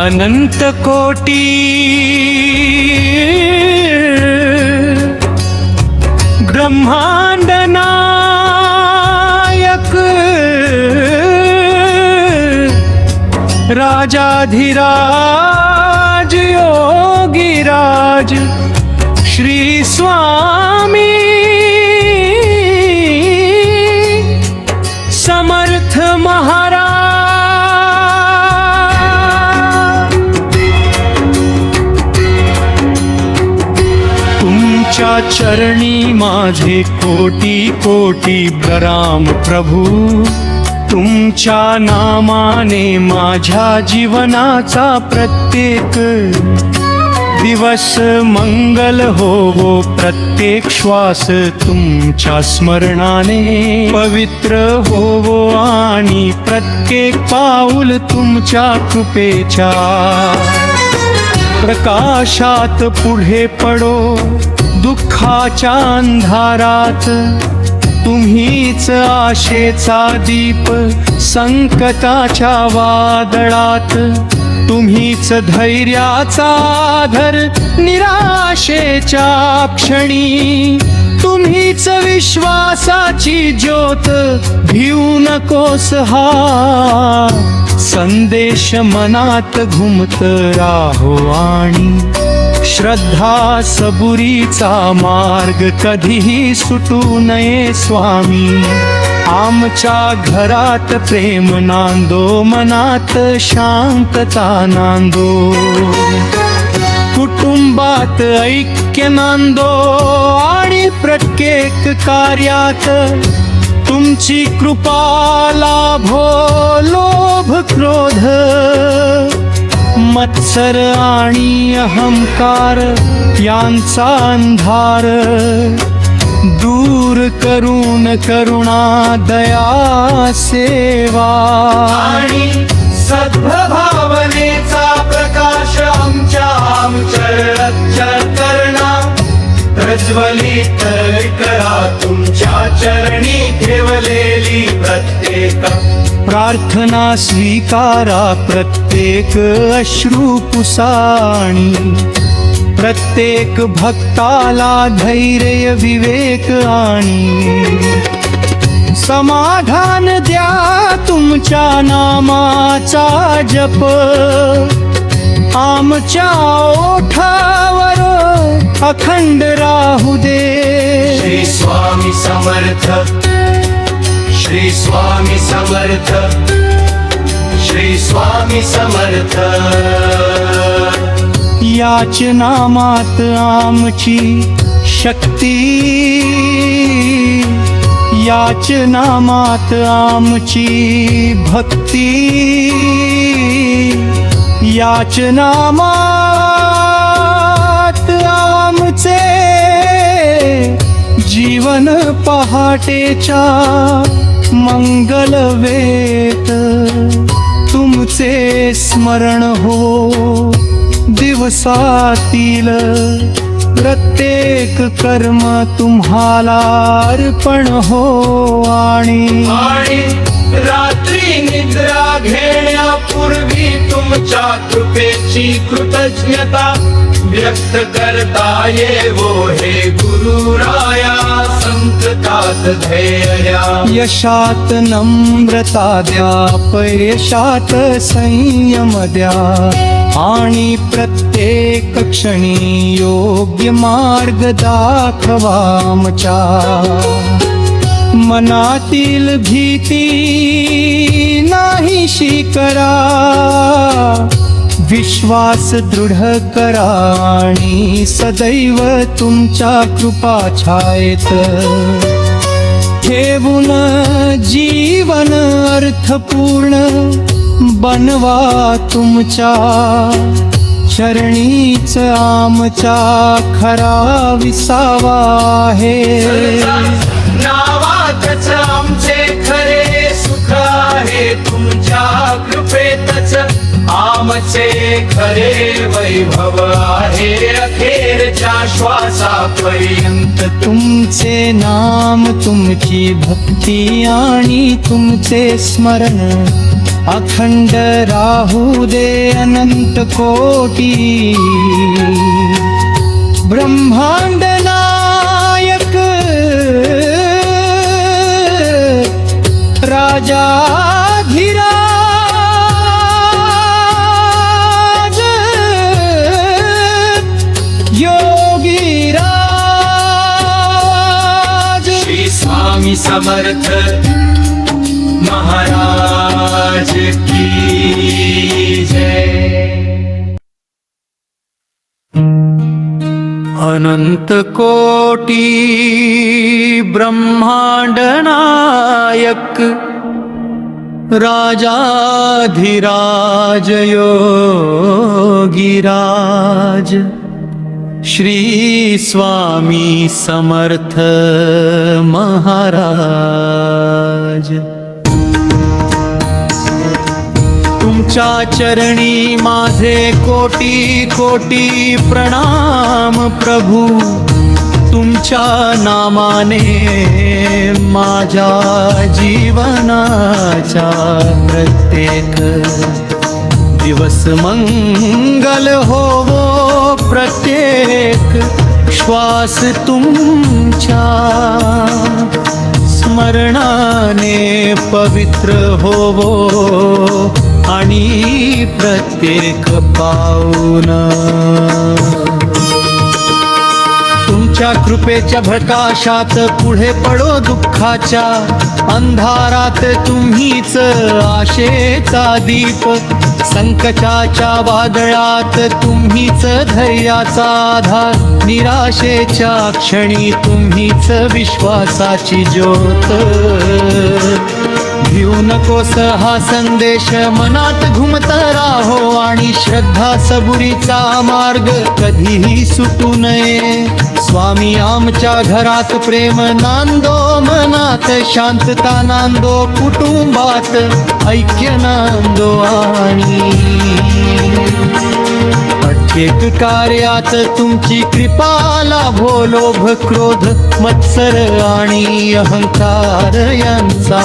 अनंत कोटी ब्रह्मांड नायक राजाधिराज योगीराज श्री स्वामी समर्थ महाराज। तुमच्या चरणी माझे कोटी कोटी प्रणाम प्रभू। तुमच्या नामाने माझ्या जीवनाचा प्रत्येक दिवस मंगल होवो, प्रत्येक श्वास तुमच्या स्मरणाने पवित्र होवो आणि प्रत्येक पाऊल तुमच्या कृपेच्या प्रकाशात पुढे पडो। दुःखाच्या अंधारात तुम्हीच आशेचा दीप, संकटाच्या वादळात तुम्हीच धैर्याचा आधार, निराशेच्या क्षणी तुम्हीच विश्वासाची ज्योत। भिवू नकोस हा संदेश मनात घुमत राहो आणि श्रद्धा सबुरीचा मार्ग कधीही सुटू नये स्वामी। आमच्या घरात प्रेम नांदो, मनात शांतता नांदो, कुटुंबात ऐक्य नांदो आणि प्रत्येक कार्यात तुमची कृपा लाभो। लोभ क्रोध मत्सर आणि अहंकार यांचा अंधार दूर करून करुणा दया सेवा आणि सद्भावनेचा प्रकाश आमच्या अंतःकरणा प्रज्वलित करा। तुमच्या चरणी ठेवलेली प्रत्येक प्रार्थना स्वीकारा, प्रत्येक अश्रू पुसाणी प्रत्येक भक्ताला धैर्य विवेक आणि समाधान द्या। तुमच्या नामाचा जप आमच्या ओठावर अखंड राहू दे। श्री स्वामी समर्थ, श्री स्वामी समर्थ, श्री स्वामी समर्थ। याच नामात आमची शक्ती, याच नामात आमची भक्ती, याच नामात आमचे जीवन पहाटेच्या मंगल वेत तुमचे स्मरण हो। दिवसातील प्रत्येक कर्म तुम्हाला अर्पण हो आणि रात्री निद्रा घेण्यापूर्वी तुमच्या कृपेची कृतज्ञता व्यक्त करता येवो। हे गुरुराया संकटात धैर्य, यशात नम्रता द्या, अपयशात संयम द्या आणि प्रत्येक क्षणी योग्य मार्ग दाखवा। आमच्या मनातील भीती नाहीशी करा, विश्वास दृढ करा आणि सदैव तुमच्या कृपा छायेत ठेवून जीवन अर्थपूर्ण बनवा। तुमच्या चरणीच आमचा खरा विसावा आहे। नावातच आमचे खरे सुख आहे, तुमच्या कृपेतच आमचे खरे वैभव आहे। अखेरच्या श्वासापर्यंत तुमचे नाम, तुमची भक्ती आणि तुमचे स्मरण अखंड राहू दे अनंत कोटी ब्रह्मांड नायक राजाधिराज योगीराज श्री स्वामी समर्थ महाराज की जय। अनंत कोटी ब्रह्मांड नायक राजाधिराज योगीराज श्री स्वामी समर्थ महाराज। तुमच्या चरणी माझे कोटी कोटी प्रणाम प्रभू। तुमच्या नामाने माझ्या जीवनाचा प्रत्येक दिवस मंगल होवो, प्रत्येक श्वास तुमच्या स्मरणाने पवित्र होवो आणि प्रत्येक पाऊल तुमच्या कृपेच्या प्रकाशात पुढे पडो दुःखाच्या अंधारात तुम्हीच आशेचा दीप। संकटाच्या वादळात तुम्हीच धैर्याचा आधार, निराशेच्या क्षणी तुम्हीच विश्वासाची ज्योत। घेऊ नकोस हा संदेश मनात घुमत राहो आणि श्रद्धा सबुरीचा मार्ग कधीही सुटू नये। स्वामी आमच्या घरात प्रेम नांदो, मनात शांतता नांदो, कुटुंबात ऐक्य नांदो आणि प्रत्येक कार्यात तुमची कृपा लाभो। लोभ क्रोध मत्सर आणि अहंकार यांचा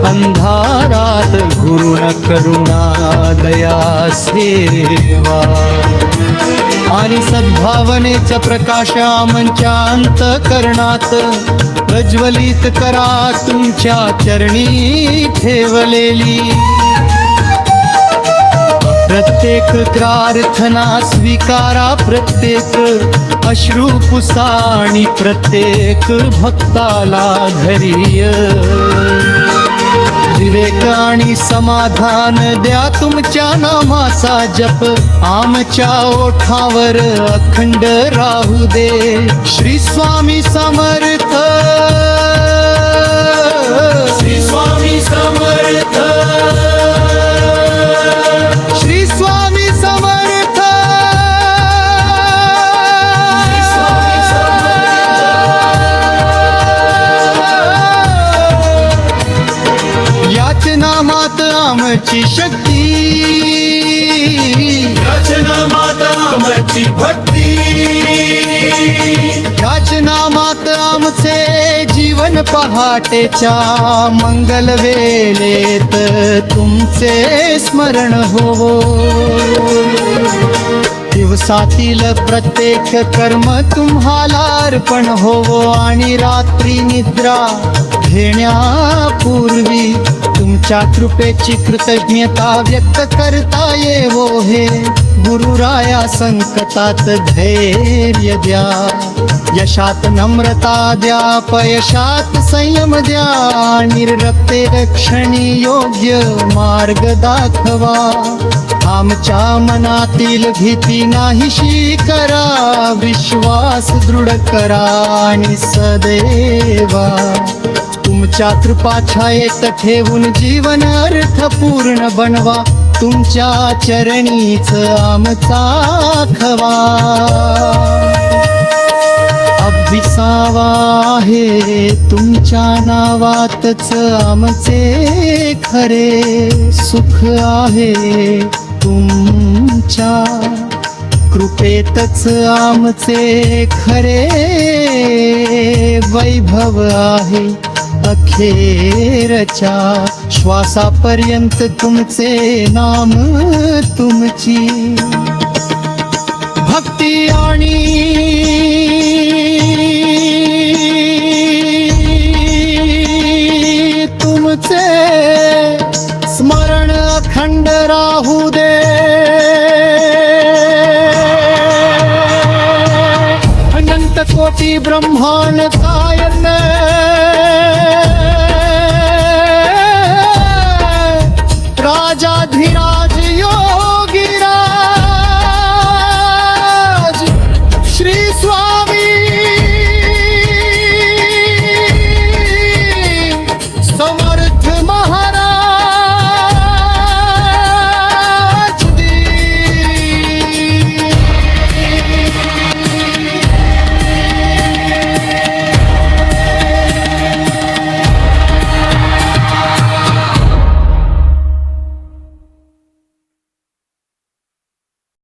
अंधारात गुरुण करुणा दया सेवा आणि सद्भावनेचा प्रकाश आमच्या अंतःकरणात प्रज्वलित करा। तुमच्या चरणी ठेवलेली प्रत्येक प्रार्थना स्वीकारा, प्रत्येक अश्रू पुसा आणि प्रत्येक भक्ताला धैर्य विवेक आणि समाधान द्या। तुमच्या नामाचा जप आमच्या ओठावर अखंड राहू दे। श्री स्वामी समर्थ, श्री स्वामी समर्थ, श्री स्वामी समर्थ, श्री स्वामी समर्थ। याच नामात आमची शक्ती, याच नामात आमची भक्ती, याच नामात आमचे जीवन पहाटेच्या मंगल वेळेत तुमचे स्मरण होवो। दिवसातील प्रत्येक कर्म तुम्हाला अर्पण होवो आणि रात्री निद्रा घेण्यापूर्वी तुमच्या कृपेची कृतज्ञता व्यक्त करता येवो। हे गुरुराया संकटात धैर्य द्या, यशात नम्रता द्या, अपयशात संयम द्या, निर्रप्ते क्षणी योग्य मार्ग दाखवा। आमच्या मनातील भीती नाहीशी करा, विश्वास दृढ करा आणि सदैवा तुमच्या कृपा छायेत ठेवून जीवन अर्थपूर्ण बनवा। तुमच्या चरणीच आमचा खवा अभिसावा आहे। तुमच्या नावातच आमचे खरे सुख आहे। तुमच्या कृपेतच आमचे खरे वैभव आहे। अखेरच्या श्वासापर्यंत तुमचे नाम तुमची भक्ती आणि तुमचे स्मरण अखंड राहू दे अनंत कोटी ब्रह्मांड